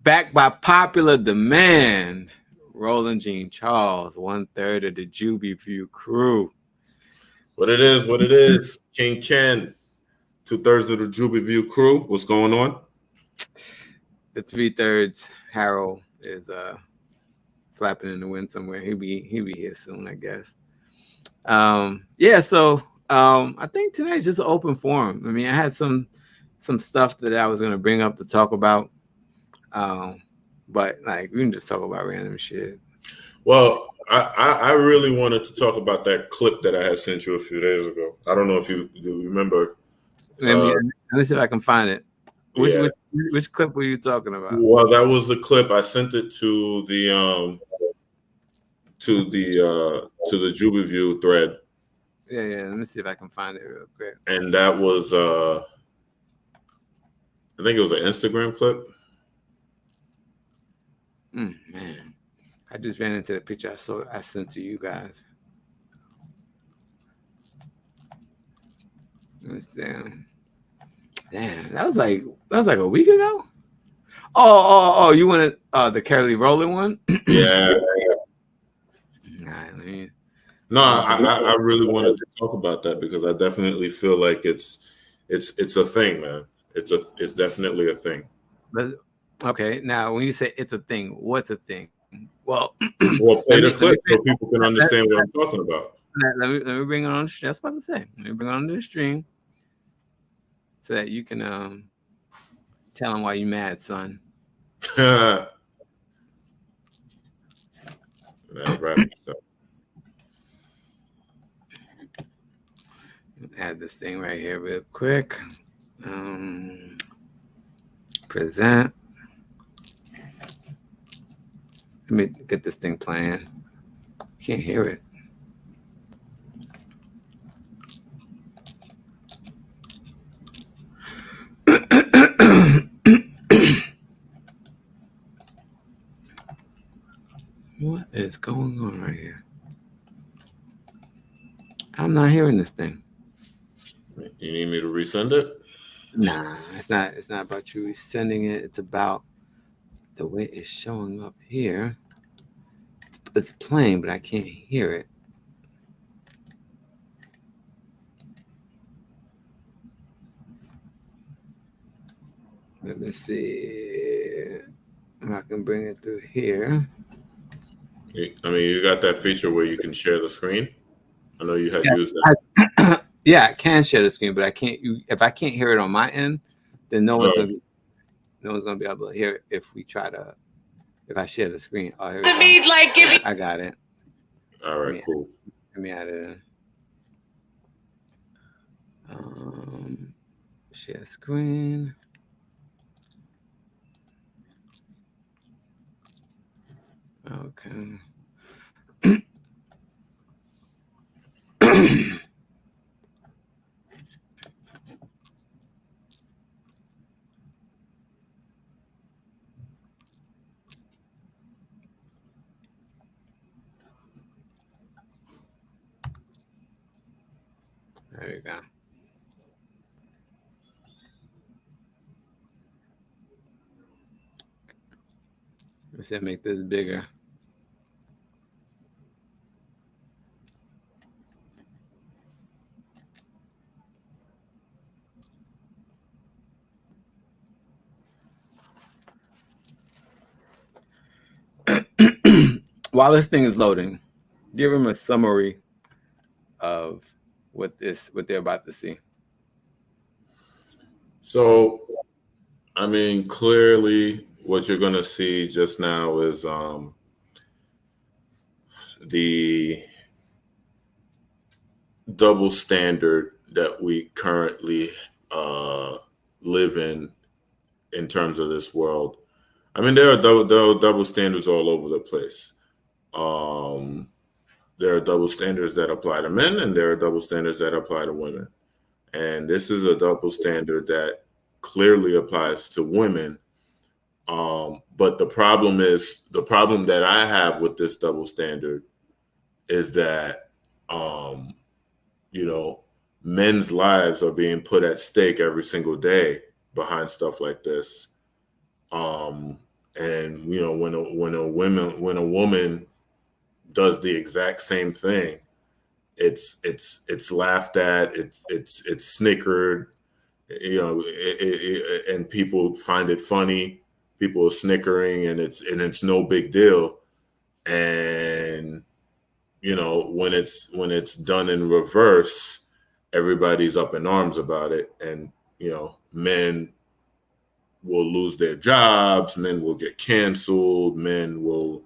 back by popular demand. Roland Jean Charles, 1/3 of the JoobyView crew. What it is. King Ken, 2/3 of the JoobyView crew. What's going on? The 3/3 Harold is flapping in the wind somewhere. He'll be here soon, I guess. Yeah, so I think tonight's just an open forum. I mean, I had some stuff that I was gonna bring up to talk about. But like we can just talk about random shit. Well, I really wanted to talk about that clip that I had sent you a few days ago. I don't know if you remember. Let me see if I can find it. Which clip were you talking about? Well, that was the clip. I sent it to the JoobyView thread. Yeah. Let me see if I can find it real quick. And that was I think it was an Instagram clip. Man, I just ran into the picture I sent to you guys. Damn, that was like a week ago. Oh, you wanted the Kelly Rowland one? Yeah. Nah, I really wanted to talk about that because I definitely feel like it's a thing, man. It's definitely a thing. Okay, now when you say it's a thing, what's a thing? Well, play the clip so people can understand what I'm talking about. Let me bring it on the stream. I was about to say, let me bring it on the stream so that you can tell them why you mad, son. Add this thing right here real quick. Present. Let me get this thing playing. Can't hear it. What is going on right here? I'm not hearing this thing. You need me to resend it? Nah, it's not about you resending it. It's about the way it's showing up here. It's playing, but I can't hear it. Let me see if I can bring it through here. I mean, you got that feature where you can share the screen. I know you had used that. Yeah, I can share the screen, but I can't. If I can't hear it on my end, then no one's gonna be able to hear it if I share the screen. Oh, here we go. I got it. All right, cool. Let me add it in. Share screen. Okay. There you go. Let's see, make this bigger. While this thing is loading, give them a summary of what they're about to see. So, I mean, clearly what you're going to see just now is the double standard that we currently live in terms of this world. I mean, there are double standards all over the place. There are double standards that apply to men, and there are double standards that apply to women. And this is a double standard that clearly applies to women. But the problem that I have with this double standard is that, men's lives are being put at stake every single day behind stuff like this. And when a woman does the exact same thing, it's laughed at, it's snickered, and people find it funny. People are snickering, and it's no big deal. And when it's done in reverse, everybody's up in arms about it, and men will lose their jobs, men will get canceled, men will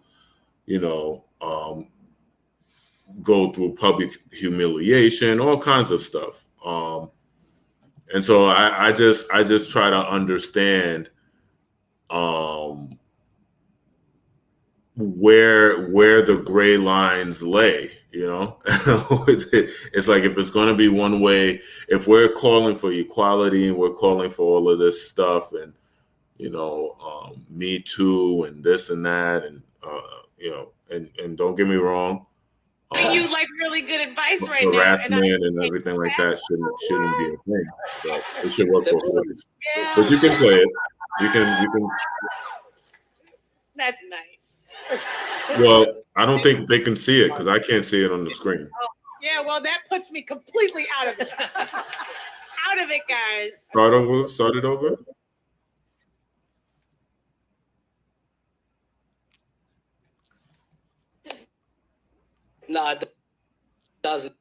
go through public humiliation, all kinds of stuff. And so I just try to understand where the gray lines lay. It's like, if it's going to be one way, if we're calling for equality and we're calling for all of this stuff, and Me Too and this and that, and and don't get me wrong, you like really good advice right now, harassment and everything like that shouldn't be a thing, but it should work both ways. Yeah. But you can play it. You can. That's nice. Well, I don't think they can see it because I can't see it on the screen. Yeah, well, that puts me completely out of it. Out of it, guys. Start it over. No, it doesn't.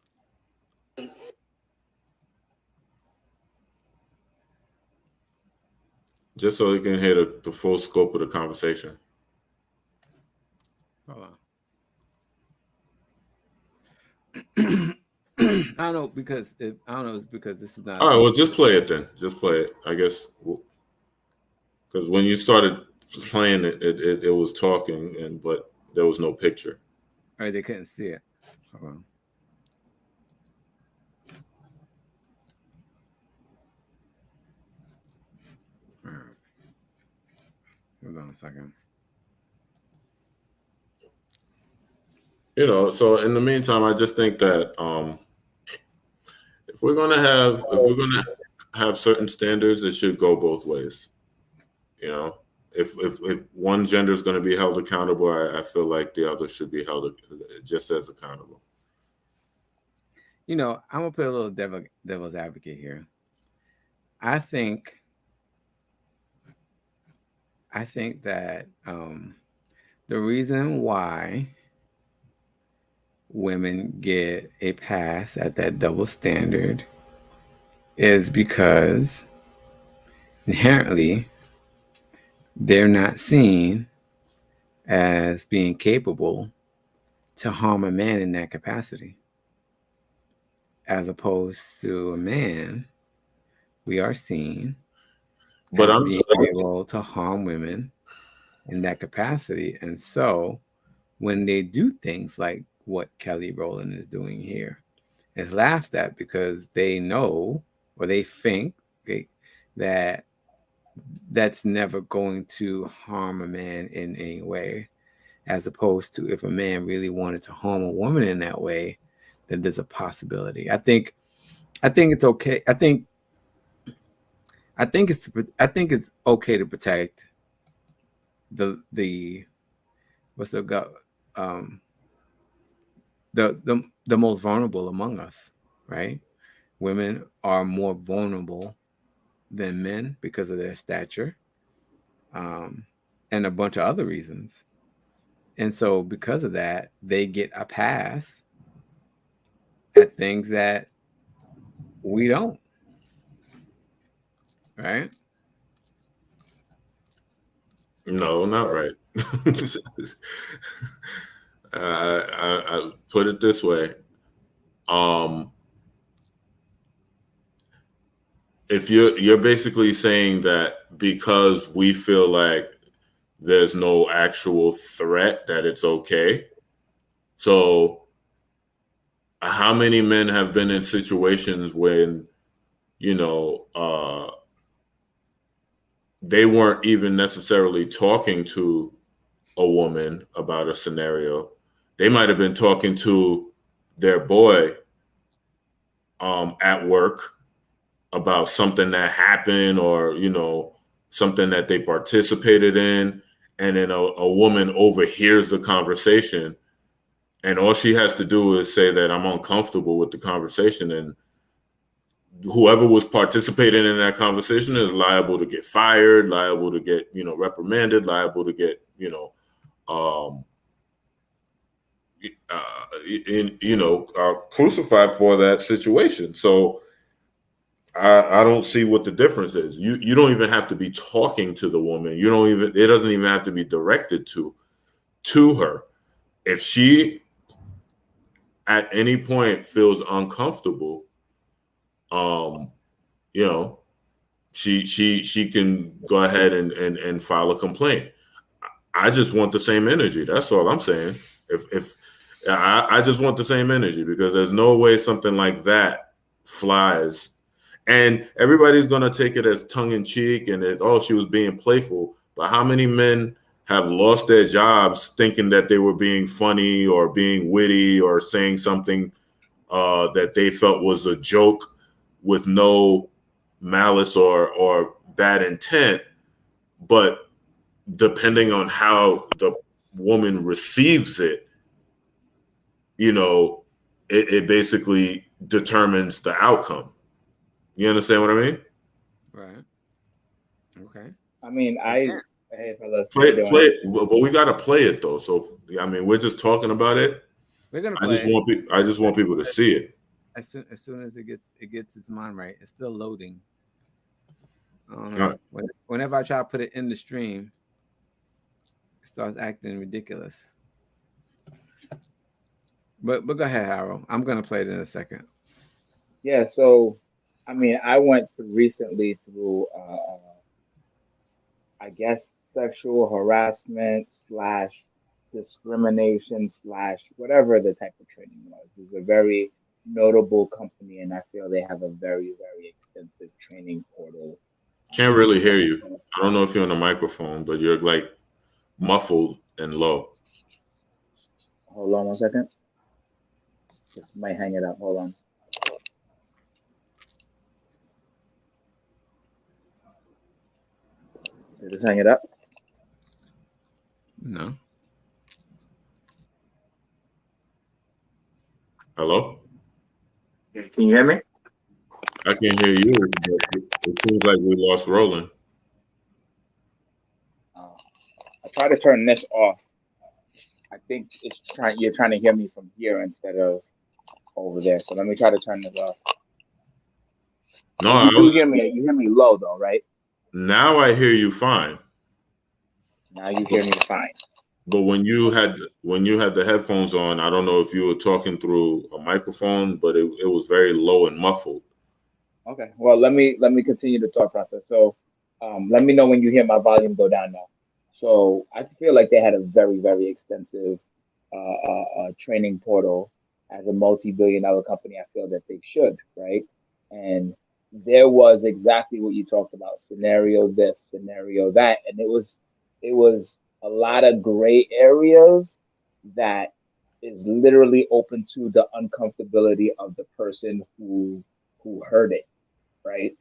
Just so you can hear the full scope of the conversation. Hold on. I don't know because it's because this is not. All right, well, just play it then. Just play it, I guess, because when you started playing it, it was talking, but there was no picture. All right, they couldn't see it. Hold on. All right. Hold on a second. So in the meantime, I just think that if we're gonna have certain standards, it should go both ways. If one gender is going to be held accountable, I feel like the other should be held just as accountable. I'm gonna put a little devil's advocate here. I think that the reason why women get a pass at that double standard is because inherently they're not seen as being capable to harm a man in that capacity. As opposed to a man, we are seen But as I'm being able to harm women in that capacity. And so when they do things like what Kelly Rowland is doing here, it's laughed at because they know or they think that that's never going to harm a man in any way, as opposed to if a man really wanted to harm a woman in that way, then there's a possibility. I think it's okay. I think it's okay to protect the what's the most vulnerable among us, right? Women are more vulnerable than men because of their stature, and a bunch of other reasons. And so because of that, they get a pass at things that we don't, right? No, not right. I put it this way. If you're basically saying that because we feel like there's no actual threat, that it's okay. So how many men have been in situations when they weren't even necessarily talking to a woman about a scenario? They might have been talking to their boy at work about something that happened, or something that they participated in, and then a woman overhears the conversation, and all she has to do is say that I'm uncomfortable with the conversation, and whoever was participating in that conversation is liable to get fired, liable to get, reprimanded, liable to get, crucified for that situation. So I don't see what the difference is. You don't even have to be talking to the woman. It doesn't even have to be directed to her. If she at any point feels uncomfortable, she can go ahead and file a complaint. I just want the same energy. That's all I'm saying. If I just want the same energy, because there's no way something like that flies. And everybody's going to take it as tongue in cheek and she was being playful. But how many men have lost their jobs thinking that they were being funny or being witty or saying something that they felt was a joke with no malice or bad intent, but depending on how the woman receives it, it basically determines the outcome. You understand what I mean? Right. Okay. I mean, hey fellas, play it, but we got to play it though. So I mean, we're just talking about it. We're gonna I play just want people to see it. as soon as it gets its mind right. It's still loading. Whenever I try to put it in the stream, it starts acting ridiculous. But go ahead, Harold. I'm gonna play it in a second. Yeah, so I mean, I went recently through, I guess, sexual harassment / discrimination / whatever the type of training was. It's a very notable company, and I feel they have a very, very extensive training portal. Can't really hear you. I don't know if you're on the microphone, but you're like muffled and low. Hold on 1 second. Just might hang it up. Hold on. Did this hang it up? No. Hello? Yeah, can you hear me? I can hear you, but it seems like we lost Roland. I try to turn this off. I think you're trying to hear me from here instead of over there. So let me try to turn this off. No, you hear me. You hear me low though, right? Now I hear you fine. Now you hear me fine. But when you had the headphones on, I don't know if you were talking through a microphone, but it was very low and muffled. Okay. Well, let me continue the thought process. So, let me know when you hear my volume go down now. So I feel like they had a very, very extensive training portal. As a multi-billion-dollar company, I feel that they should, right? And there was exactly what you talked about: scenario this, scenario that, and it was a lot of gray areas that is literally open to the uncomfortability of the person who heard it, right?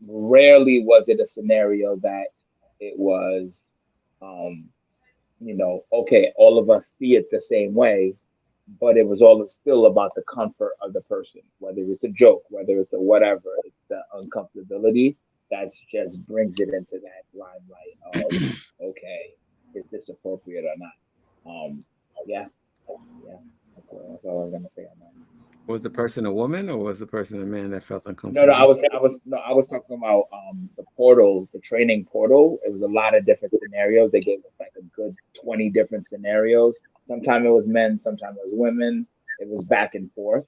Rarely was it a scenario that it was, okay, all of us see it the same way, but it was all still about the comfort of the person, whether it's a joke, whether it's a whatever, it's the uncomfortability that just brings it into that limelight of, okay, is this appropriate or not? Yeah, that's all I was gonna say on that. Was the person a woman or was the person a man that felt uncomfortable? No, I was talking about the portal, the training portal. It was a lot of different scenarios. They gave us like a good 20 different scenarios. Sometimes it was men, sometimes it was women. It was back and forth,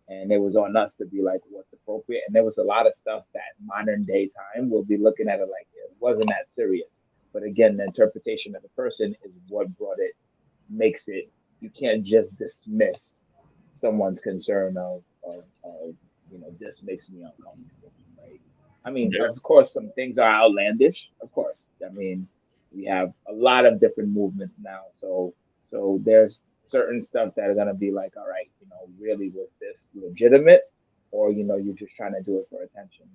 and it was on us to be like, what's appropriate. And there was a lot of stuff that modern day time we'll be looking at it like it wasn't that serious. But again, the interpretation of the person is what makes it. You can't just dismiss someone's concern of this makes me uncomfortable, right? I mean, Yeah. Of course, some things are outlandish. Of course, I mean, we have a lot of different movements now, so there's certain stuff that are gonna be like, all right, really was this legitimate, or you're just trying to do it for attention.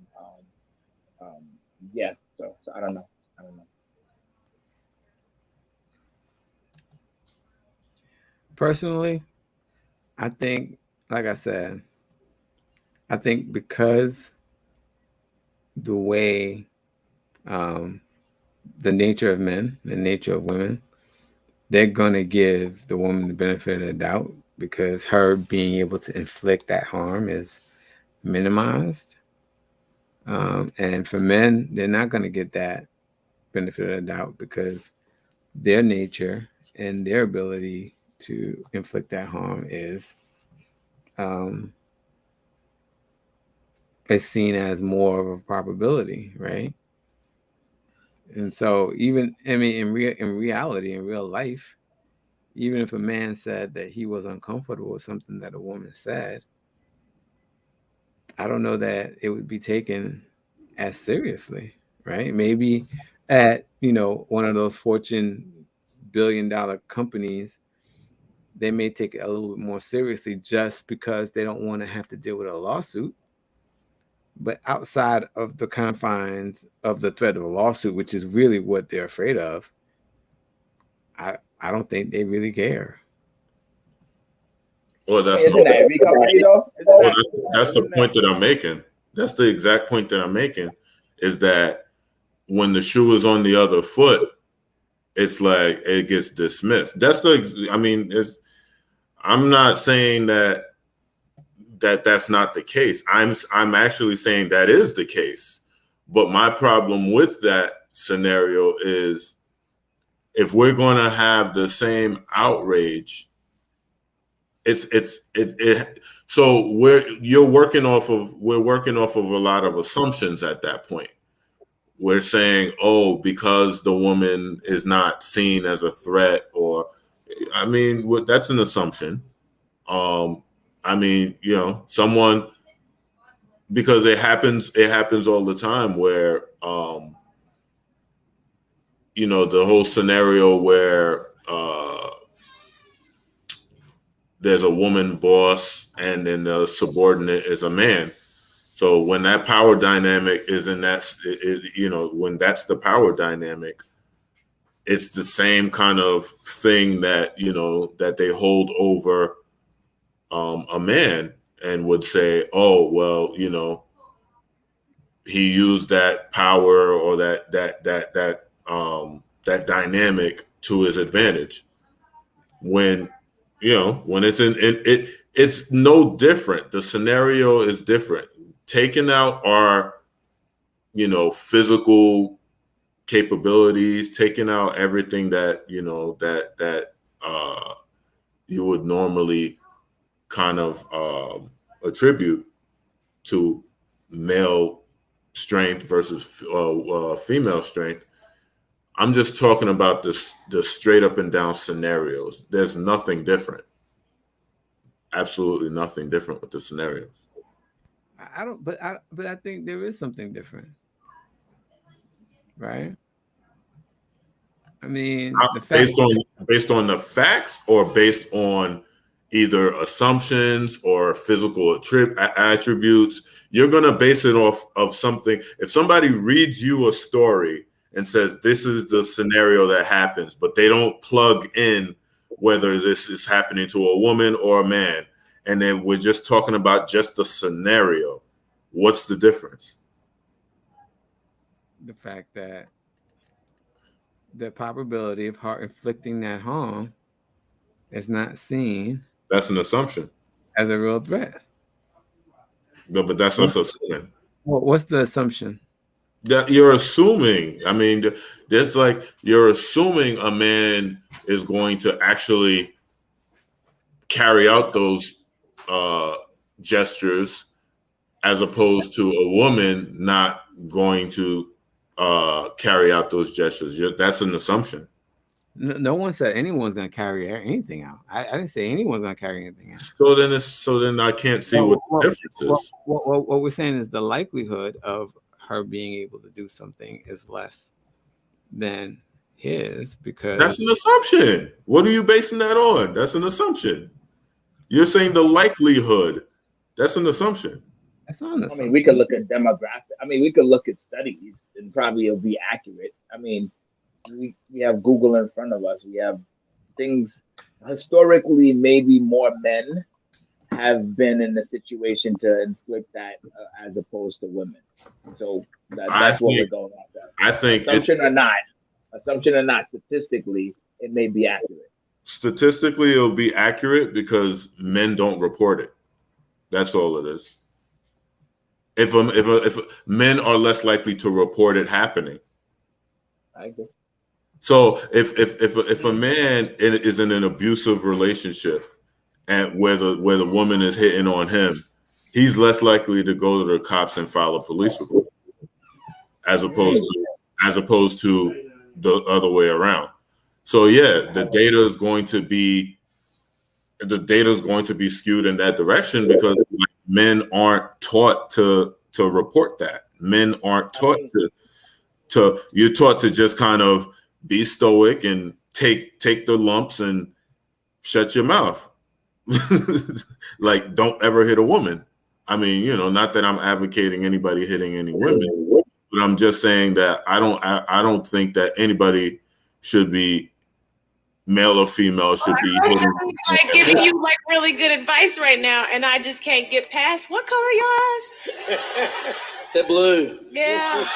Yeah. So I don't know. Personally, I think, like I said, I think because the way, the nature of men, the nature of women, they're gonna give the woman the benefit of the doubt because her being able to inflict that harm is minimized. And for men, they're not gonna get that benefit of the doubt because their nature and their ability to inflict that harm um, is seen as more of a probability, right? And so, even I mean, in reality, in real life, even if a man said that he was uncomfortable with something that a woman said, I don't know that it would be taken as seriously, right? Maybe at one of those Fortune billion-dollar companies, they may take it a little bit more seriously just because they don't want to have to deal with a lawsuit. But outside of the confines of the threat of a lawsuit, which is really what they're afraid of, I don't think they really care. Well, that's Isn't that every company though? well, that's the point that I'm making. That's the exact point that I'm making, is that when the shoe is on the other foot, it's like it gets dismissed. I mean, I'm not saying that's not the case. I'm actually saying that is the case. But my problem with that scenario is if we're going to have the same outrage, so we're working off of a lot of assumptions at that point. We're saying, oh, because the woman is not seen as a threat, or I mean, that's an assumption. I mean, someone, because it happens all the time where the whole scenario where there's a woman boss and then the subordinate is a man. So when that power dynamic is in when that's the power dynamic, it's the same kind of thing that that they hold over a man and would say, oh, well, he used that power or that dynamic to his advantage. When it's no different. The scenario is different. Taking out our physical capabilities, taking out everything that you would normally kind of attribute to male strength versus female strength. I'm just talking about the straight up and down scenarios. There's nothing different. Absolutely nothing different with the scenarios. But I think there is something different, right? I mean, based on the facts, or based on either assumptions or physical attributes. You're going to base it off of something. If somebody reads you a story and says this is the scenario that happens, but they don't plug in whether this is happening to a woman or a man, and then we're just talking about just the scenario, what's the difference? The fact that the probability of her inflicting that harm is not seen. That's an assumption. As a real threat. No, but that's us assuming. Well, what's the assumption? That you're assuming. I mean, there's like you're assuming a man is going to actually carry out those gestures, as opposed to a woman not going to carry out those gestures. That's an assumption. No one said anyone's going to carry anything out. I didn't say anyone's going to carry anything out. So then I can't see what the difference is. What we're saying is the likelihood of her being able to do something is less than his, because that's an assumption. What are you basing that on? That's an assumption. You're saying the likelihood. That's an assumption. That's not an assumption. I mean, we could look at demographics. I mean, we could look at studies and probably it'll be accurate. I mean, we have Google in front of us. We have things historically, maybe more men have been in the situation to inflict that as opposed to women. So that's what we're going off of. I think Assumption or not, statistically, it may be accurate. Statistically, it'll be accurate because men don't report it. That's all it is. If men are less likely to report it happening. I agree. So if a man is in an abusive relationship and where the woman is hitting on him, he's less likely to go to the cops and file a police report as opposed to the other way around. So yeah, the data is going to be skewed in that direction because men aren't taught to report that. Men aren't taught to you're taught to just kind of be stoic and take the lumps and shut your mouth. Like, don't ever hit a woman. I mean, not that I'm advocating anybody hitting any women, but I'm just saying that I don't think that anybody should be, male or female, should be hitting. Like giving you like really good advice right now, and I just can't get past. What color your eyes? They're blue. Yeah.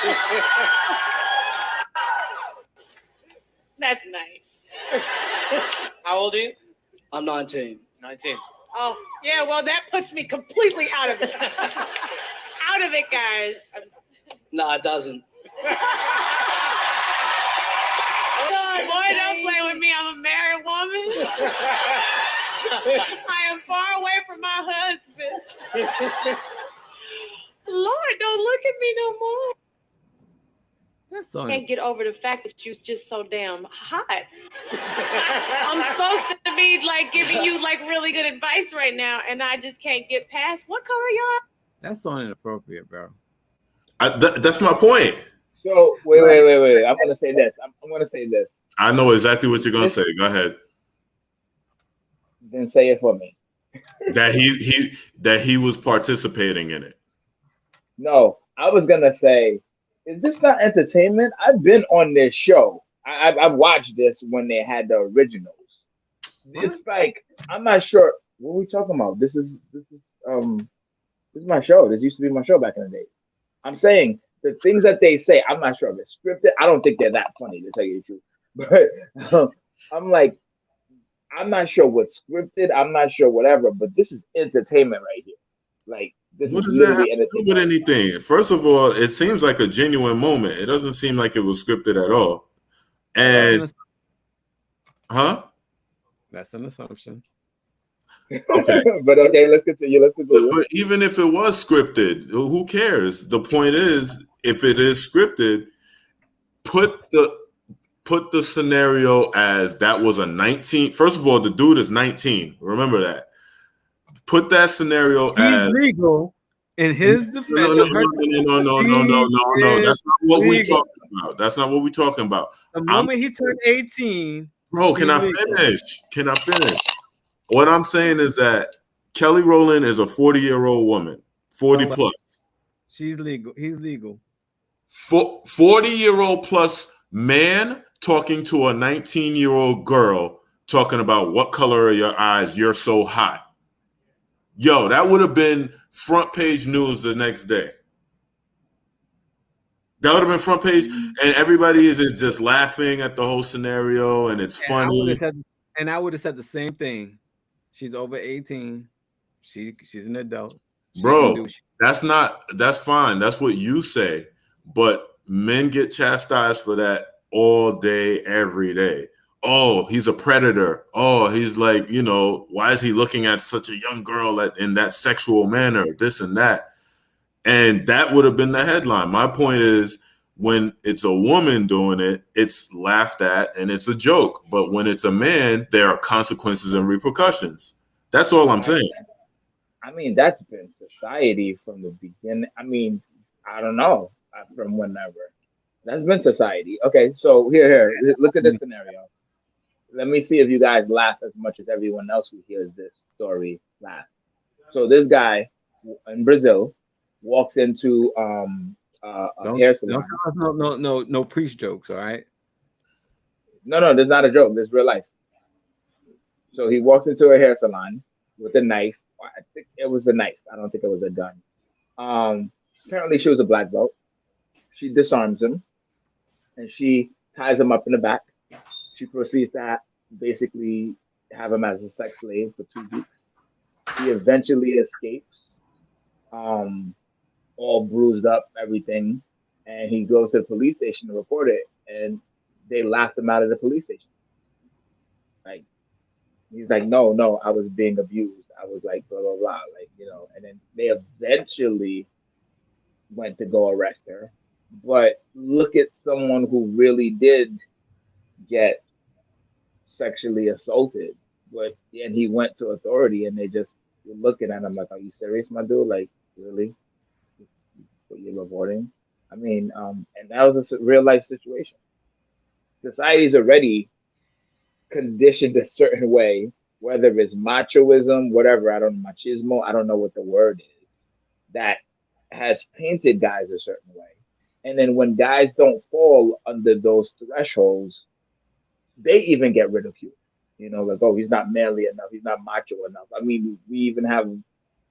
That's nice. How old are you? I'm 19. 19. Oh, yeah, well, that puts me completely out of it. Out of it, guys. No, it doesn't. Boy, don't play with me. I'm a married woman. I am far away from my husband. Lord, don't look at me no more. That's on. Can't get over the fact that you're just so damn hot. I'm supposed to be like giving you like really good advice right now, and I just can't get past. What color y'all? That's on inappropriate, bro. That's my point. So wait. I'm gonna say this. I'm gonna say this. I know exactly what you're gonna say. Go ahead. Then say it for me. That he was participating in it. No, I was gonna say, is this not entertainment? I've been on this show. I've watched this when they had the originals. It's like, I'm not sure what are we talking about. This is my show. This used to be my show back in the days. I'm saying the things that they say, I'm not sure if it's scripted. I don't think they're that funny, to tell you the truth. But I'm like, I'm not sure what's scripted. I'm not sure whatever, but this is entertainment right here. Like, this What is does that have literally to do with anything? First of all, it seems like a genuine moment. It doesn't seem like it was scripted at all. And That's an assumption. Okay. But okay, let's continue. But even if it was scripted, who cares? The point is, if it is scripted, put the scenario as that was a 19. First of all, the dude is 19. Remember that. Put that scenario as legal in his defense. No. That's not what we're talking about. That's not what we're talking about. The moment he turned 18, bro, can I finish? What I'm saying is that Kelly Rowland is a 40-year-old woman, 40 plus. She's legal. He's legal. 40-year-old plus man talking to a 19-year-old girl talking about what color are your eyes? You're so hot. Yo, that would have been front page news the next day. That would have been front page, and everybody is just laughing at the whole scenario, and it's funny. I would have said the same thing. She's over 18. She's an adult. Bro, that's fine. That's what you say. But men get chastised for that all day, every day. Oh, he's a predator. Oh, he's like, why is he looking at such a young girl in that sexual manner, this and that? And that would have been the headline. My point is, when it's a woman doing it, it's laughed at and it's a joke. But when it's a man, there are consequences and repercussions. That's all I'm saying. I mean, that's been society from the beginning. I mean, I don't know, from whenever. That's been society. Okay, so here, look at this scenario. Let me see if you guys laugh as much as everyone else who hears this story laugh. So this guy in Brazil walks into a hair salon. No priest jokes, all right? No, there's not a joke. There's real life. So he walks into a hair salon with a knife. I think it was a knife. I don't think it was a gun. Apparently she was a black belt. She disarms him and she ties him up in the back. She proceeds to basically have him as a sex slave for 2 weeks. He eventually escapes, all bruised up, everything, and he goes to the police station to report it, and they laughed him out of the police station. Like he's like, no, no, I was being abused. I was like, blah blah blah, like and then they eventually went to go arrest her. But look at someone who really did get sexually assaulted, but and he went to authority, and they just were looking at him like, "Are you serious, my dude? Like, really? This is what you're reporting?" I mean, and that was a real life situation. Society's already conditioned a certain way, whether it's machoism, whatever. I don't know, machismo. I don't know what the word is. That has painted guys a certain way, and then when guys don't fall under those thresholds, they even get ridiculed. Like, oh, he's not manly enough, he's not macho enough. I mean, we even have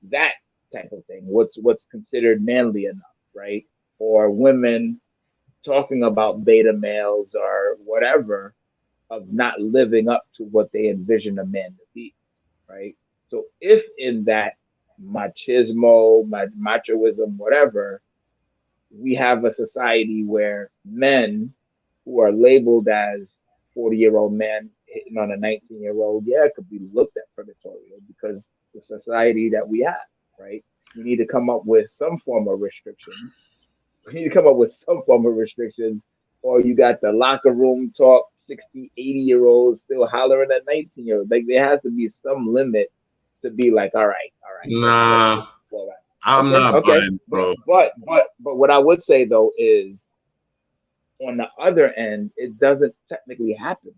that type of thing. What's considered manly enough, right? Or women talking about beta males or whatever of not living up to what they envision a man to be, right? So if in that machismo, machoism, whatever, we have a society where men who are labeled as 40-year-old men hitting on a 19-year-old, yeah, it could be looked at predatorial because the society that we have, right? We need to come up with some form of restrictions. Or you got the locker room talk, 60, 80-year-olds still hollering at 19-year-olds. Like, there has to be some limit to be like, all right. Nah, I'm not buying, bro. But what I would say though is, on the other end, it doesn't technically happen.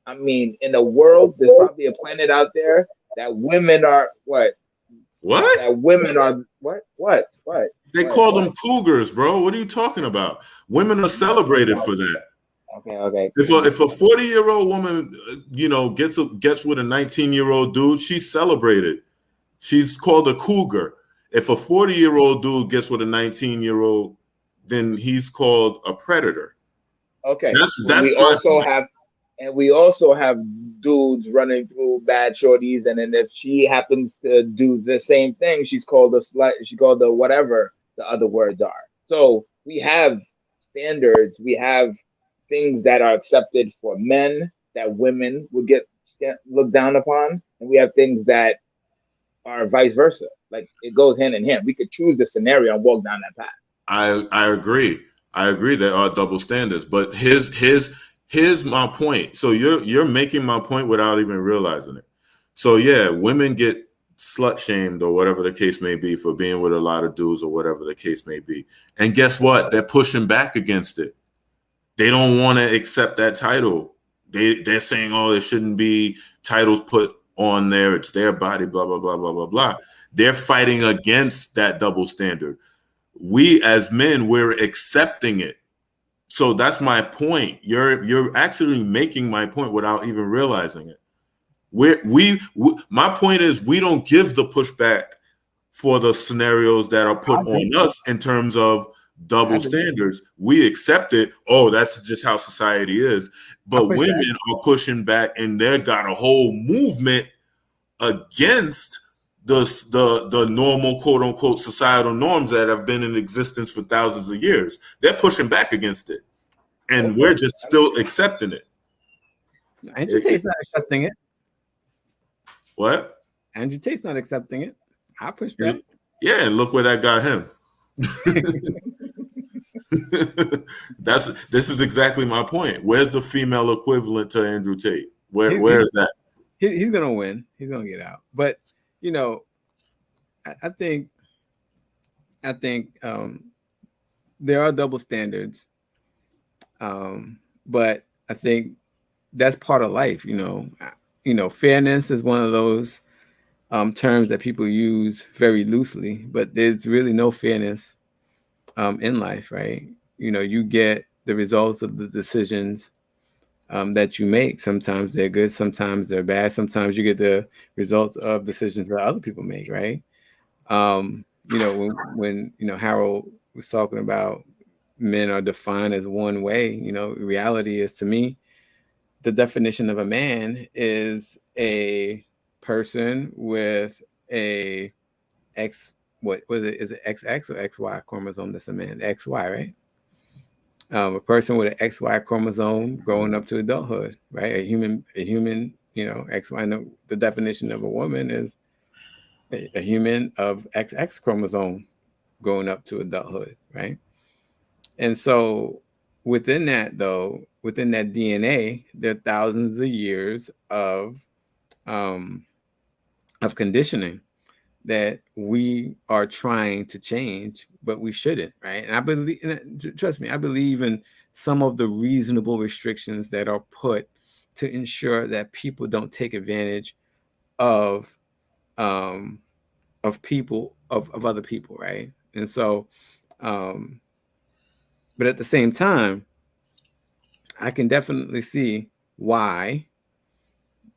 I mean, in the world, there's probably a planet out there that women are what? What? That women are what? They call them cougars, bro. What are you talking about? Women are celebrated for that. Okay. If a 40-year-old woman, gets with a 19-year-old dude, she's celebrated. She's called a cougar. If a 40-year-old dude gets with a 19-year-old, then he's called a predator. Okay. That's we also have dudes running through bad shorties, and then if she happens to do the same thing, she's called a slut. She's called a whatever the other words are. So we have standards. We have things that are accepted for men that women would get looked down upon, and we have things that are vice versa. Like, it goes hand in hand. We could choose the scenario and walk down that path. I agree. There are double standards, but here's my point. So you're making my point without even realizing it. So yeah, women get slut shamed or whatever the case may be for being with a lot of dudes or whatever the case may be. And guess what? They're pushing back against it. They don't want to accept that title. They're saying, oh, there shouldn't be titles put on there. It's their body, blah, blah, blah, blah, blah, blah. They're fighting against that double standard. We as men, we're accepting it. So that's my point. You're actually making my point without even realizing it. My point is, we don't give the pushback for the scenarios that are put on us in terms of double standards. We accept it. Oh, that's just how society is. But women are pushing back, and they got a whole movement against the normal, quote unquote, societal norms that have been in existence for thousands of years. They're pushing back against it, and we're just still accepting it. Andrew Tate's not accepting it. What? Andrew Tate's not accepting it. I push back. Yeah, and look where that got him. This is exactly my point. Where's the female equivalent to Andrew Tate? Where is that? He's gonna win. He's gonna get out. But I think there are double standards. But I think that's part of life. Fairness is one of those terms that people use very loosely, but there's really no fairness in life, right? You get the results of the decisions that you make. Sometimes they're good, sometimes they're bad. Sometimes you get the results of decisions that other people make, right? When Harold was talking about men are defined as one way, reality is, to me, the definition of a man is a person with a X, what was it? Is it XX or XY chromosome? That's a man. XY, right? A person with an XY chromosome growing up to adulthood, right? A human, XY. No, the definition of a woman is a human of XX chromosome growing up to adulthood, right? And so within that DNA, there are thousands of years of conditioning that we are trying to change, but we shouldn't, right? And I believe, trust me, I believe in some of the reasonable restrictions that are put to ensure that people don't take advantage of people, of other people, right? And so, but at the same time, I can definitely see why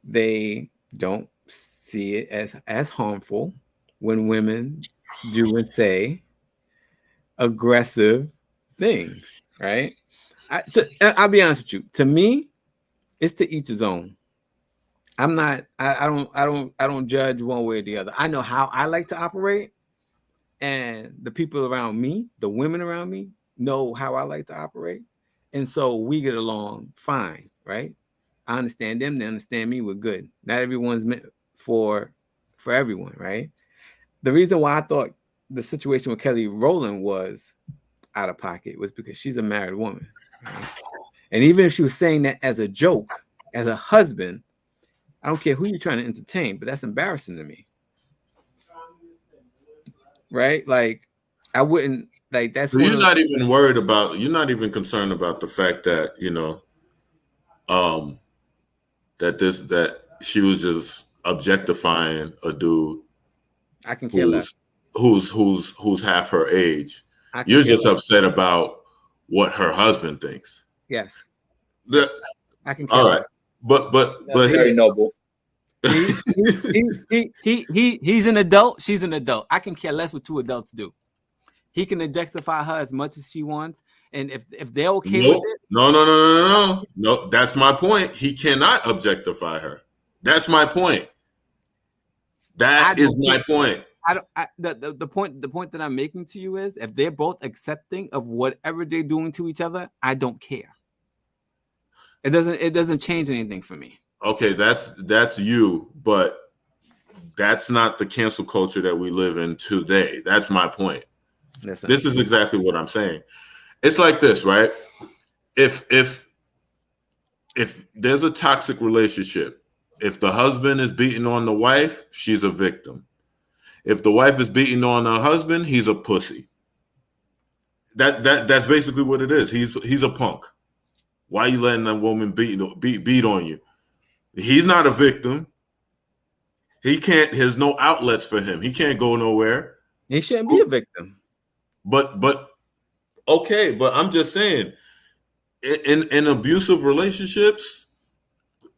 they don't see it as harmful when women do and say aggressive things, right? I'll be honest with you. To me, it's to each his own. I'm not. I don't judge one way or the other. I know how I like to operate, and the people around me, the women around me, know how I like to operate, and so we get along fine, right? I understand them; they understand me. We're good. Not everyone's meant for everyone, right? The reason why I thought the situation with Kelly Rowland was out of pocket was because she's a married woman, right? And even if she was saying that as a joke, as a husband, I don't care who you're trying to entertain, but that's embarrassing to me, right? Like, I wouldn't, like, that's So you're not even worried about, you're not even concerned about the fact that, that she was just objectifying a dude. I can care less. Who's half her age. You're just upset about what her husband thinks. Yes. I can care all less. right. But that's very noble. He's an adult. She's an adult. I can care less what two adults do. He can objectify her as much as she wants, and if they're okay with it. No. That's my point. He cannot objectify her. That's my point. That is my point. The point that I'm making to you is, if they're both accepting of whatever they're doing to each other, I don't care. It doesn't change anything for me. Okay, that's you, but that's not the cancel culture that we live in today. That's my point. This is exactly what I'm saying. It's like this, right? If there's a toxic relationship, if the husband is beating on the wife, she's a victim. If the wife is beating on her husband, he's a pussy. That's basically what it is. He's a punk. Why are you letting that woman beat on you? He's not a victim. He can't. There's no outlets for him. He can't go nowhere. He shouldn't be a victim. But okay. But I'm just saying, in abusive relationships,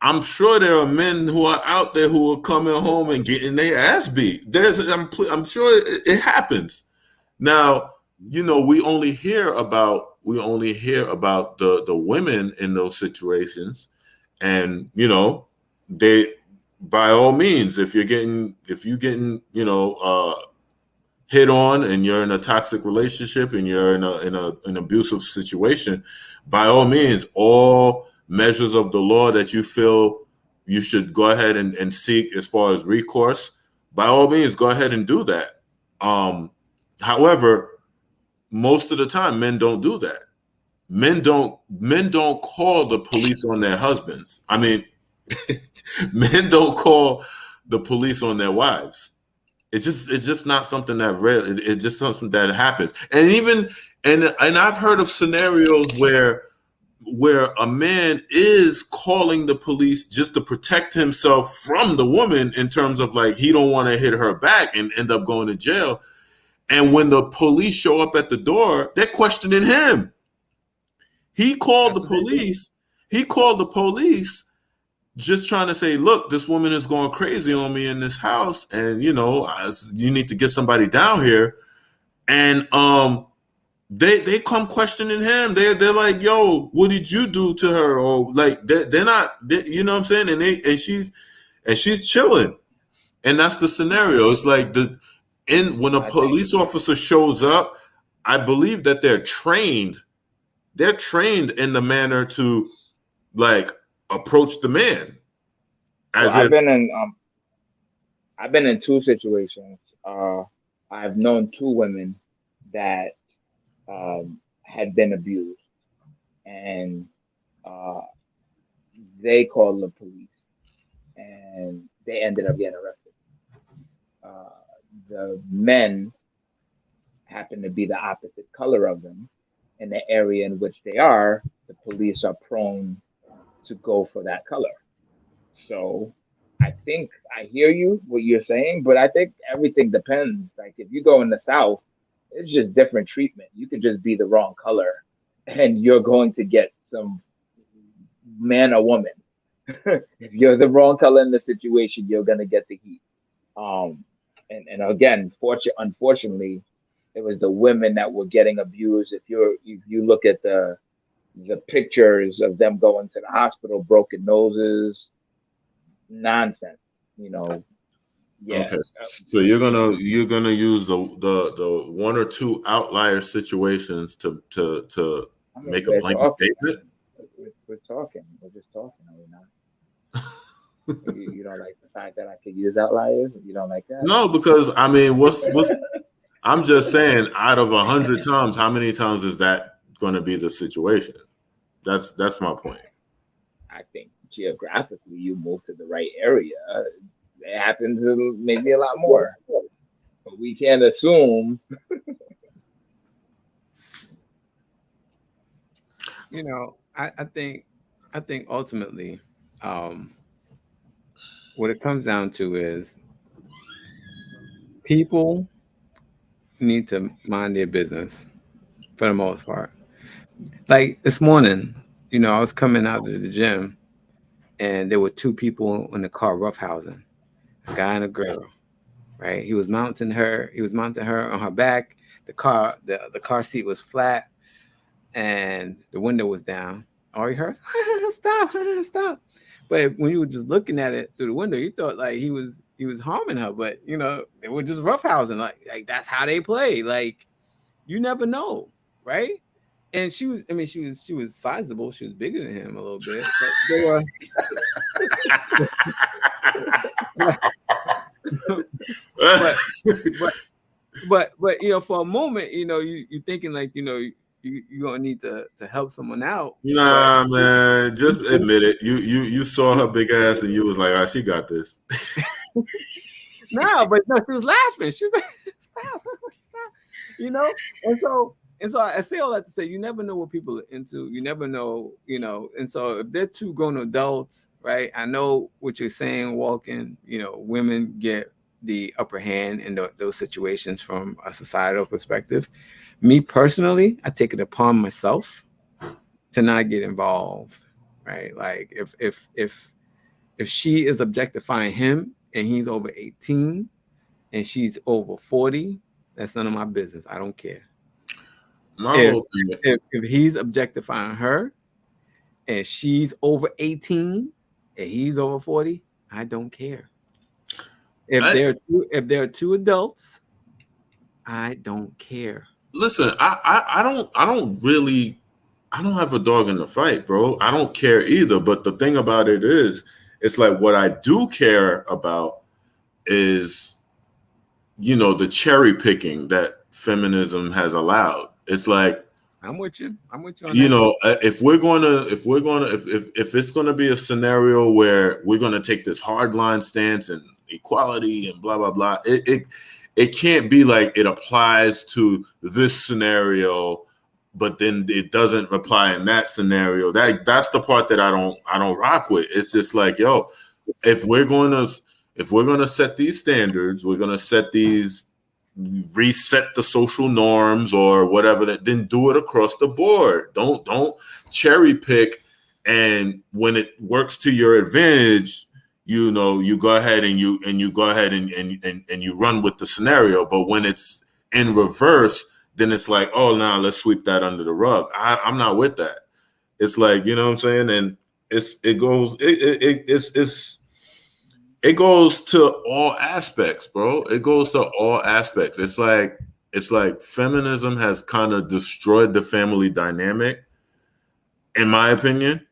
I'm sure there are men who are out there who are coming home and getting their ass beat. I'm sure it happens. Now, we only hear about the women in those situations, and they, by all means, if you're getting hit on and you're in a toxic relationship and you're in an abusive situation, by all means, all measures of the law that you feel you should go ahead and seek as far as recourse, by all means, go ahead and do that. However, most of the time, men don't do that. Men don't call the police on their husbands. I mean, men don't call the police on their wives. It's just not something that real. It's just something that happens. And I've heard of scenarios where a man is calling the police just to protect himself from the woman, in terms of, like, he don't want to hit her back and end up going to jail. And when the police show up at the door, they're questioning him. He called the police. He called the police just trying to say, look, this woman is going crazy on me in this house, and you need to get somebody down here. And they come questioning him. They're like, yo, what did you do to her? Or like they're not, you know what I'm saying? And she's chilling. And that's the scenario. It's like when a police officer shows up, I believe that they're trained. They're trained in the manner to like approach the man. I've been in two situations. I've known two women that had been abused, and they called the police, and they ended up getting arrested. The men happen to be the opposite color of them. In the area in which they are, the police are prone to go for that color. So I think I hear you, what you're saying, but I think everything depends. Like if you go in the South, it's just different treatment. You could just be the wrong color and you're going to get some man or woman. If you're the wrong color in the situation, you're going to get the heat. And again, unfortunately, it was the women that were getting abused. If you look at the pictures of them going to the hospital, broken noses, nonsense, Yeah. Okay. So you're gonna use the one or two outlier situations to make a blanket statement. We're talking. We're just talking. Are we not? You don't like the fact that I could use outliers? You don't like that? No, because I mean, what's I'm just saying, out of 100 times, how many times is that going to be the situation? That's my point. I think geographically, you move to the right area. It happens maybe a lot more, but we can't assume. I think ultimately, what it comes down to is people need to mind their business for the most part. Like this morning, I was coming out of the gym and there were two people in the car roughhousing, a guy and a girl, right? He was mounting her on her back. The car seat was flat and the window was down. All you heard, stop. But when you were just looking at it through the window, you thought like he was harming her, but they were just roughhousing. Like that's how they play. Like you never know, right? And she was sizable. She was bigger than him a little bit. But they were but for a moment, you're thinking like, you're gonna need to help someone out. Nah, man, just admit it. You saw her big ass and you was like, she got this. No, she was laughing. She was like, stop. And so I say all that to say, you never know what people are into. You never know, and so if they're two grown adults, right? I know what you're saying, Walken, women get the upper hand in those situations from a societal perspective. Me personally, I take it upon myself to not get involved, right? Like if she is objectifying him and he's over 18 and she's over 40, that's none of my business. I don't care. If he's objectifying her and she's over 18 and he's over 40, I don't care. If there are two adults, I don't care. Listen, I don't have a dog in the fight, bro. I don't care either. But the thing about it is, it's like what I do care about is, the cherry picking that feminism has allowed. It's like I'm with you on that. If it's gonna be a scenario where we're gonna take this hardline stance and equality and blah blah blah, it can't be like it applies to this scenario, but then it doesn't apply in that scenario. That's the part that I don't rock with. It's just like, yo, if we're gonna set these standards, we're gonna reset the social norms or whatever, then do it across the board. Don't cherry pick And when it works to your advantage, you know, you go ahead and you go ahead and you run with the scenario. But when it's in reverse, then it's like, oh, now let's sweep that under the rug. I'm not with that. It's like, you know what I'm saying? And it goes to all aspects, bro. It goes to all aspects. It's like feminism has kind of destroyed the family dynamic, in my opinion,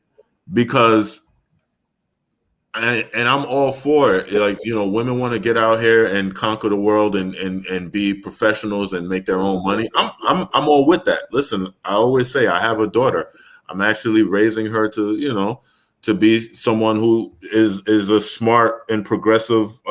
because and I'm all for it. Like, you know, women want to get out here and conquer the world and be professionals and make their own money. I'm all with that. Listen, I always say I have a daughter. I'm actually raising her to, you know, to be someone who is a smart and progressive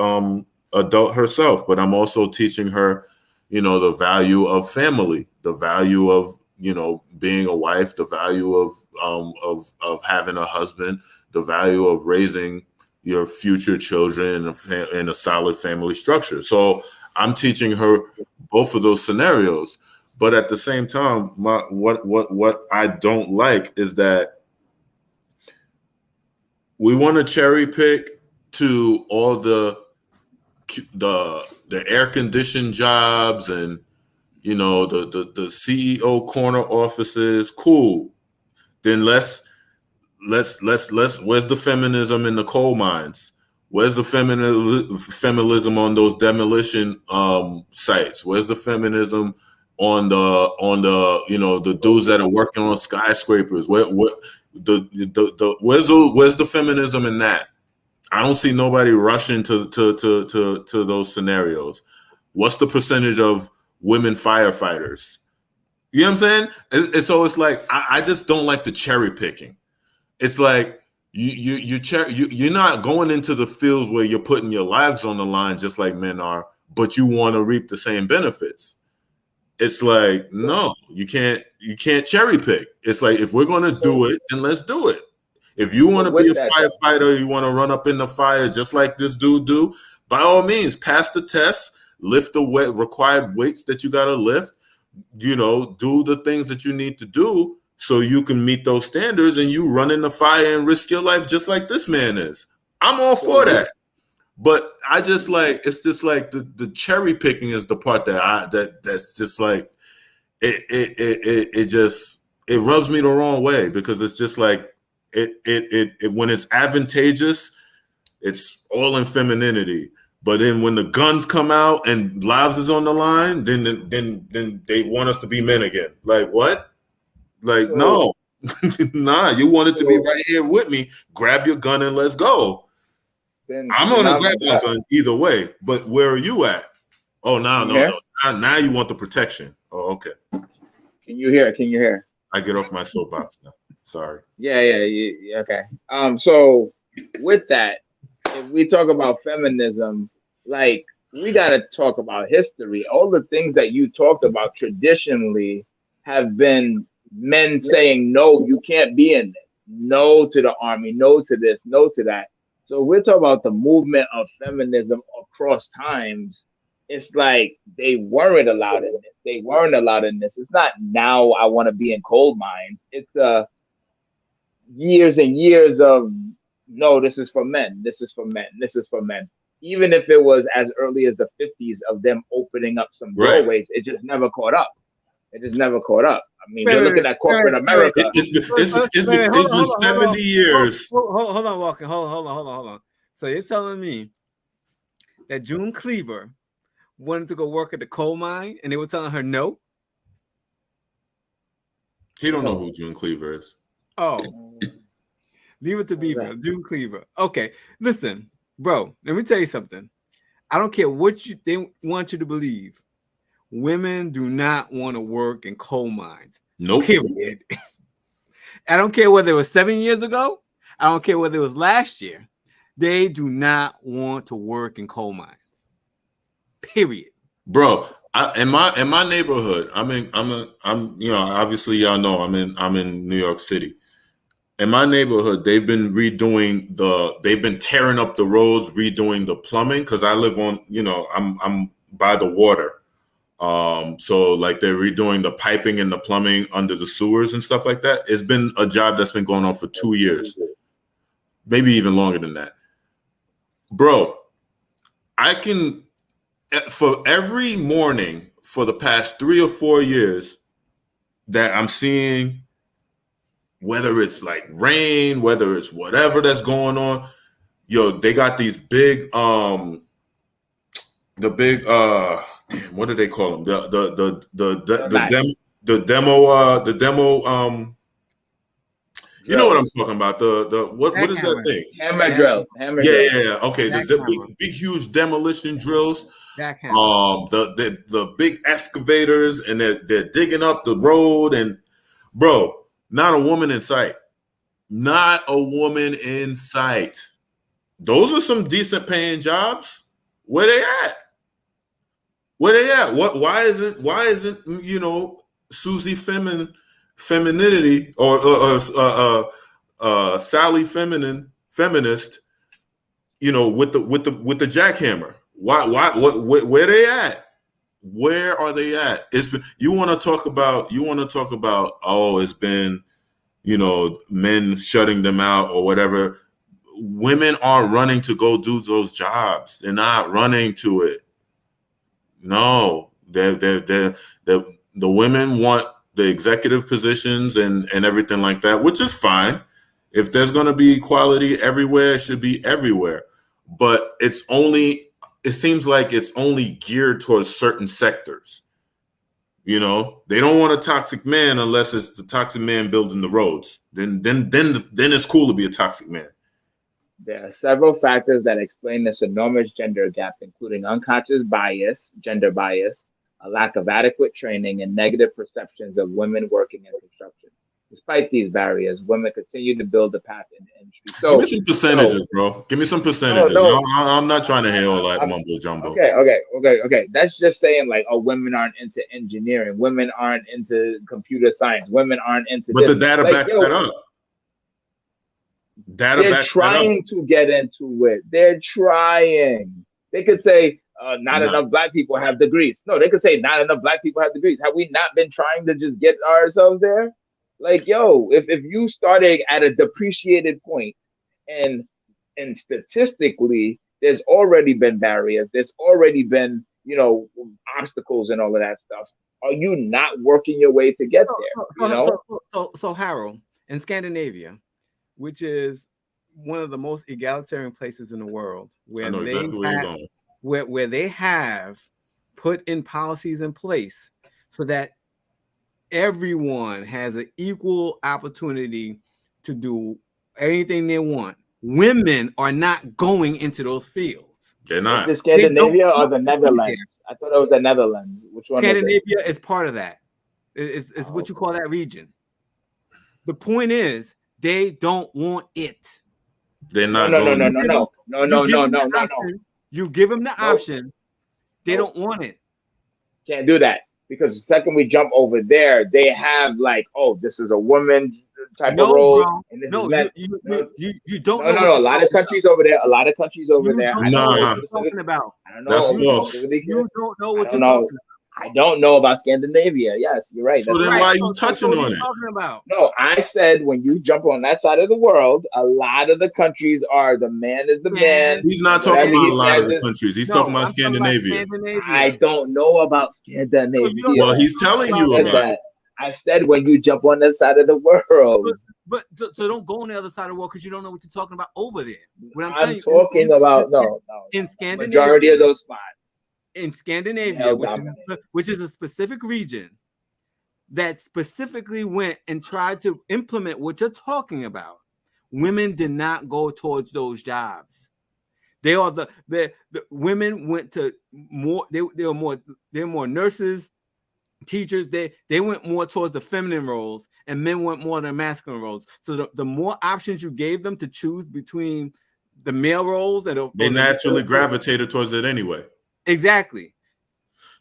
adult herself. But I'm also teaching her, you know, the value of family, the value of, you know, being a wife, the value of having a husband, the value of raising your future children in a solid family structure. So I'm teaching her both of those scenarios. But at the same time, what I don't like is that we want to cherry pick to all the air conditioned jobs and, you know, the CEO corner offices. Cool. Then let's where's the feminism in the coal mines? Where's the feminism on those demolition sites? Where's the feminism on the you know, the dudes that are working on skyscrapers? Where's the feminism in that? I don't see nobody rushing to those scenarios. What's the percentage of women firefighters? You know what I'm saying? So it's like I just don't like the cherry picking. It's like you're not going into the fields where you're putting your lives on the line just like men are, but you want to reap the same benefits. It's like, no, you can't cherry pick. It's like, if we're going to do it, then let's do it. If you want to be a firefighter, you want to run up in the fire just like this dude do, by all means, pass the test, lift the required weights that you got to lift, you know, do the things that you need to do so you can meet those standards, and you run in the fire and risk your life just like this man is. I'm all for that. But I just like, it's just like the cherry picking is the part that's just like, it rubs me the wrong way, because it's just like, it when it's advantageous, it's all in femininity. But then when the guns come out and lives is on the line, then they want us to be men again. Like, what? Like, no, nah, you wanted to be right here with me. Grab your gun and let's go. I'm gonna grab my gun either way. But where are you at? Oh, no. Now you want the protection. Oh, okay. Can you hear? I get off my soapbox now. Sorry. Yeah. Okay. So with that, if we talk about feminism, like, we got to talk about history. All the things that you talked about traditionally have been men saying, no, you can't be in this. No to the army, no to this, no to that. So we're talking about the movement of feminism across times. It's like they weren't allowed in this. They weren't allowed in this. It's not now I want to be in coal mines. It's years and years of, no, this is for men. This is for men. This is for men. Even if it was as early as the 50s of them opening up some doorways, it just never caught up. It just never caught up. I mean, you're looking at corporate America. It's been 70 years. Hold on, Walker. Hold on. So you're telling me that June Cleaver wanted to go work at the coal mine and they were telling her no? He don't know who June Cleaver is. Oh. Leave it to Beaver. June Cleaver. Okay. Listen, bro, let me tell you something. I don't care what they want you to believe. Women do not want to work in coal mines. Nope. Period. I don't care whether it was 7 years ago. I don't care whether it was last year. They do not want to work in coal mines. Period. Bro, in my neighborhood, I'm you know, obviously y'all know I'm in New York City. In my neighborhood, they've been tearing up the roads, redoing the plumbing, because I live on, you know, I'm by the water. So like they're redoing the piping and the plumbing under the sewers and stuff like that. It's been a job that's been going on for 2 years, maybe even longer than that. Bro, I can, for every morning for the past 3 or 4 years that I'm seeing, whether it's like rain, whether it's whatever that's going on, yo, they got these big, what do they call them? The demo. You know what I'm talking about? What is that thing? Hammer drill. Yeah. Okay, the big huge demolition drills. The big excavators, and they're digging up the road, and bro, not a woman in sight. Not a woman in sight. Those are some decent paying jobs. Where they at? Why isn't Susie femininity or Sally feminist, with the jackhammer? Where they at? Where are they at? You want to talk about it's been men shutting them out or whatever. Women are running to go do those jobs. They're not running to it. No, the women want the executive positions and everything like that, which is fine. If there's going to be equality everywhere, it should be everywhere. But it seems like it's only geared towards certain sectors. They don't want a toxic man unless it's the toxic man building the roads. Then it's cool to be a toxic man. There are several factors that explain this enormous gender gap, including unconscious bias, gender bias, a lack of adequate training, and negative perceptions of women working in construction. Despite these barriers, women continue to build the path in the industry. So, give me some percentages, bro. Give me some percentages. No, I'm not trying to hear all that mumbo jumbo. Okay. That's just saying like, women aren't into engineering. Women aren't into computer science. Women aren't into. But the data backs that up. They're trying to get into it. They're trying. They could say not enough black people have degrees. No, they could say not enough black people have degrees. Have we not been trying to just get ourselves there? Like, if you started at a depreciated point and statistically, there's already been barriers. There's already been, obstacles and all of that stuff. Are you not working your way to get there? So Harold, in Scandinavia, which is one of the most egalitarian places in the world, where they have put in policies in place so that everyone has an equal opportunity to do anything they want. Women are not going into those fields. They're not. Is it Scandinavia or the Netherlands? I thought it was the Netherlands. Which one? Scandinavia is part of that. It's what you call that region. The point is, they don't want it. They're not. No. You give them the option. They don't want it. Can't do that. Because the second we jump over there, they have like, this is a woman type of role. Bro. And this you don't know. No. A lot of countries over there. You don't know what you're talking about. I don't know. You don't know what you're talking about. I don't know about Scandinavia. Yes, you're right. So then why are you touching on it? No, I said when you jump on that side of the world, a lot of the countries are the man is the man. He's not talking about a lot of the countries. He's talking about Scandinavia. I don't know about Scandinavia. Well, he's telling you about it. I said when you jump on that side of the world. But so don't go on the other side of the world because you don't know what you're talking about over there. What I'm talking about, in Scandinavia, majority of those spots. In Scandinavia, which is a specific region that specifically went and tried to implement what you're talking about, women did not go towards those jobs. The women went to more. They're more nurses, teachers. They went more towards the feminine roles, and men went more to the masculine roles. So the more options you gave them to choose between the male roles, they naturally gravitated towards it anyway. Exactly.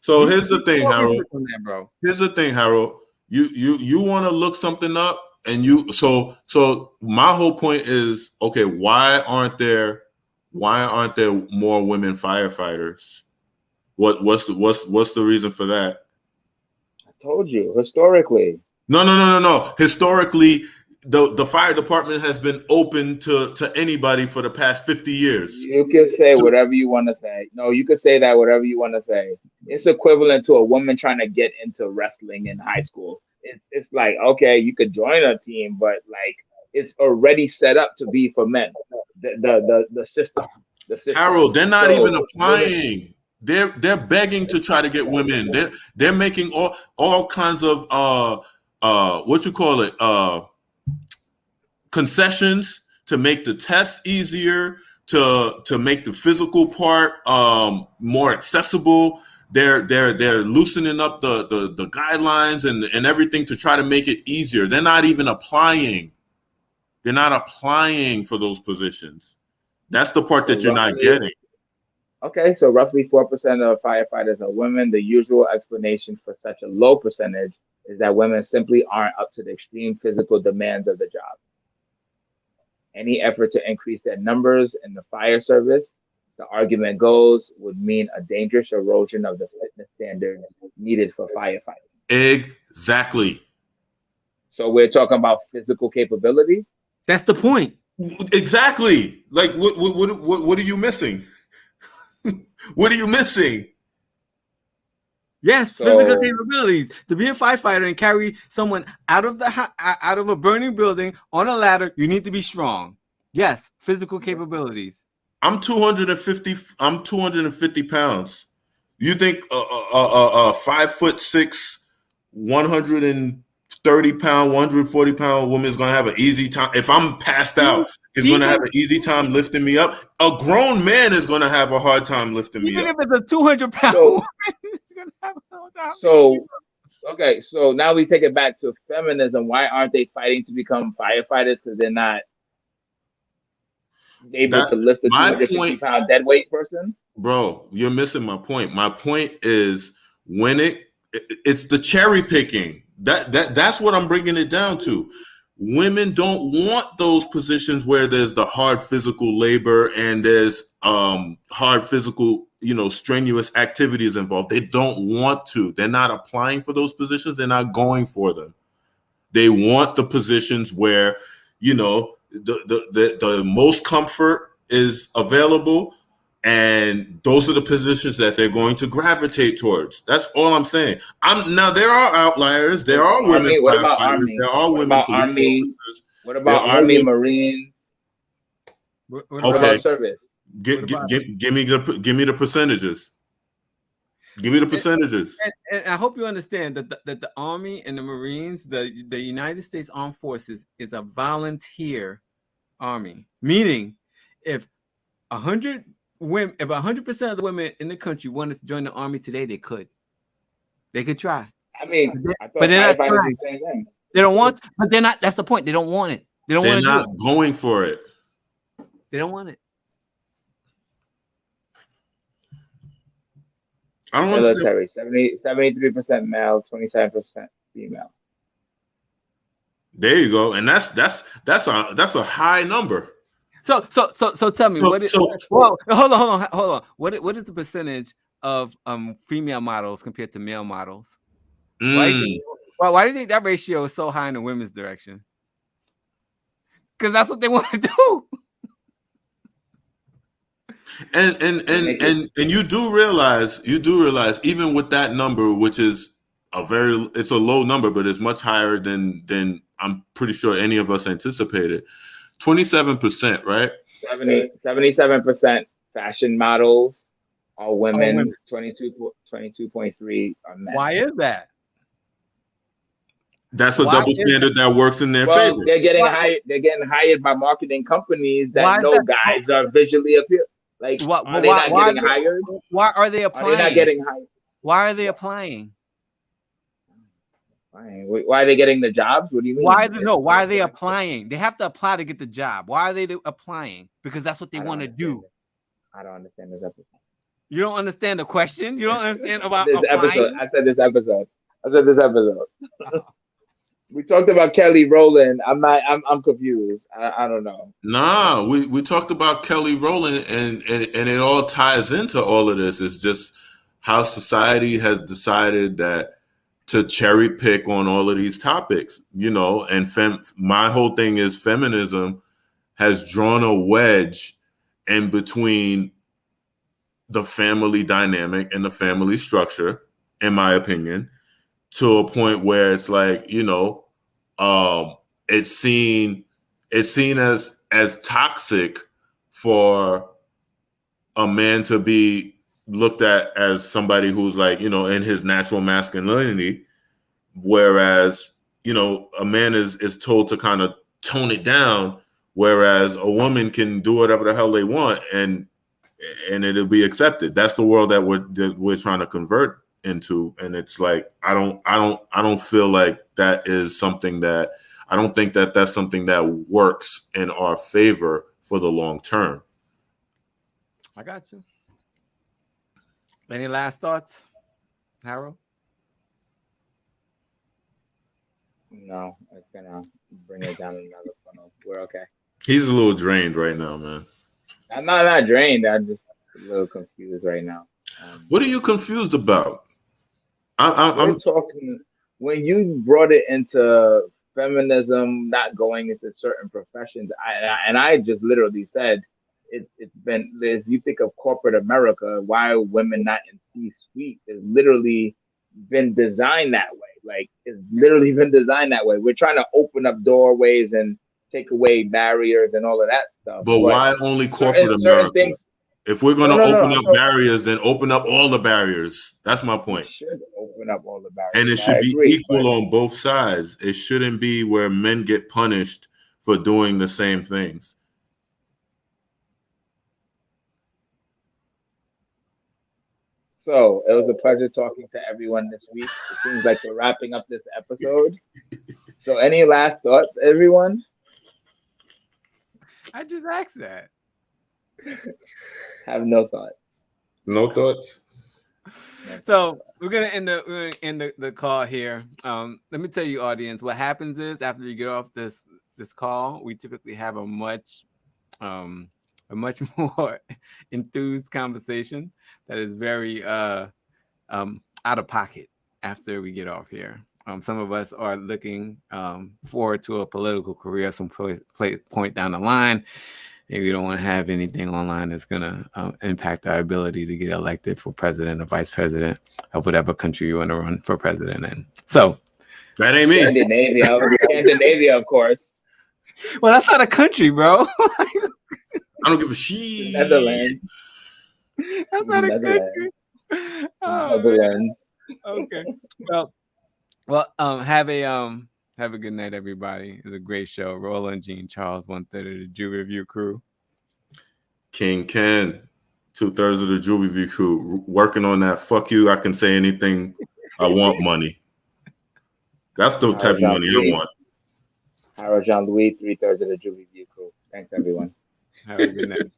So here's the thing, Harold. Here's the thing, Harold. You want to look something up, and so my whole point is, okay, why aren't there more women firefighters? What's the reason for that? I told you historically. No. Historically, the fire department has been open to anybody for the past 50 years. You can say whatever you want to say. No, you can say that whatever you want to say. It's equivalent to a woman trying to get into wrestling in high school. It's like, okay, you could join a team, but like it's already set up to be for men. The system. Harold, they're not even applying. They're begging to try to get women. They're making all kinds of what you call it concessions to make the test easier, to make the physical part more accessible. They're loosening up the guidelines and everything to try to make it easier. They're not even applying. They're not applying for those positions. That's the part that you're not getting. Okay, so roughly 4% of firefighters are women. The usual explanation for such a low percentage is that women simply aren't up to the extreme physical demands of the job. Any effort to increase their numbers in the fire service, the argument goes, would mean a dangerous erosion of the fitness standards needed for firefighting. Exactly. So we're talking about physical capability? That's the point. Exactly. Like what are you missing? What are you missing? Yes, physical capabilities. To be a firefighter and carry someone out of a burning building on a ladder, you need to be strong. Yes, physical capabilities. I'm 250. I'm 250 pounds. You think a 5'6", 130-pound, 140-pound woman is going to have an easy time? If I'm passed out, is going to have an easy time lifting me up? A grown man is going to have a hard time lifting me up. Even if it's a 200-pound woman, he's going to have a hard time. So, okay, so now we take it back to feminism. Why aren't they fighting to become firefighters? Because they're not able to lift a 250-pound dead weight person? Bro, you're missing my point. My point is when it's the cherry picking. That's what I'm bringing it down to. Women don't want those positions where there's the hard physical labor and there's hard physical, strenuous activities involved. They don't want to. They're not applying for those positions. They're not going for them. They want the positions where, the most comfort is available. And those are the positions that they're going to gravitate towards. That's all I'm saying. Now there are outliers. There are women. What about Army? There are women. What about Army? What about Army, Marines? What about service? Give me the percentages. Give me the percentages. And I hope you understand that the Army and the Marines, the United States Armed Forces, is a volunteer army. Meaning, if 100% of the women in the country wanted to join the Army today, they could try. I mean, but they're not trying. They don't want, but they're not. That's the point. They don't want it. They don't want to do it. They're not going for it. They don't want it. I don't military. 73% male, 27% female. There you go, and that's a high number. So tell me, hold on. What is the percentage of female models compared to male models? Why do you think that ratio is so high in the women's direction? Because that's what they want to do. And you do realize even with that number, which is it's a low number, but it's much higher than I'm pretty sure any of us anticipated. 27%, right? 77% fashion models are women. 22.3 are men. Why is that? That's a double standard that works in their favor. They're getting hired. They're getting hired by marketing companies that know guys are visually appealing. Like, are they not getting hired? Why are they applying? Are they not getting hired? Why are they applying? Why are they getting the jobs? What do you mean? Why are they applying? They have to apply to get the job. Why are they applying? Because that's what they want to do. I don't understand this episode. You don't understand the question? You don't understand about this episode? I said this episode. We talked about Kelly Rowland. I'm confused. I don't know. Nah, we talked about Kelly Rowland and it all ties into all of this. It's just how society has decided that to cherry pick on all of these topics, you know, and my whole thing is feminism has drawn a wedge in between the family dynamic and the family structure, in my opinion, to a point where it's like, you know, it's seen as toxic for a man to be looked at as somebody who's like, you know, in his natural masculinity, whereas, you know, a man is told to kind of tone it down, whereas a woman can do whatever the hell they want and it'll be accepted. That's the world that we're trying to convert into, and it's like I don't feel like that is something that I don't think that that's something that works in our favor for the long term. I got you. Any last thoughts, Harold? No, it's gonna bring it down another funnel. We're okay. He's a little drained right now, man. I'm not drained. I'm just a little confused right now. What are you confused about? I'm talking when you brought it into feminism, not going into certain professions. I just literally said it's been. If you think of corporate America, why are women not in C-suite? It's literally been designed that way. Like it's literally been designed that way. We're trying to open up doorways and take away barriers and all of that stuff. But why only corporate America? Things, if we're going to open up barriers, then open up all the barriers. That's my point. We should open up all the barriers. And it should be equal on both sides. It shouldn't be where men get punished for doing the same things. So it was a pleasure talking to everyone this week. It seems like we're wrapping up this episode. So any last thoughts, everyone? I just asked that. Have no thoughts. No thoughts. So we're gonna end the call here. Let me tell you, audience, what happens is after you get off this call, we typically have a much more enthused conversation that is very out of pocket after we get off here. Some of us are looking forward to a political career some point down the line. And we don't want to have anything online that's going to impact our ability to get elected for president or vice president of whatever country you want to run for president in. So that ain't me. Scandinavia, of course. Well, that's not a country, bro. I don't give a shit. Netherlands. That's not a country. Netherlands. Okay. Well, have a good night, everybody. It was a great show. Roland, Gene, Charles, 1/3 of the Jooby Review crew. King Ken, 2/3 of the Jooby Review crew. Working on that. Fuck you. I can say anything. I want money. That's the type of money I want. Harold Jean-Louis, 3/3 of the Jooby Review crew. Thanks, everyone. Have a good night.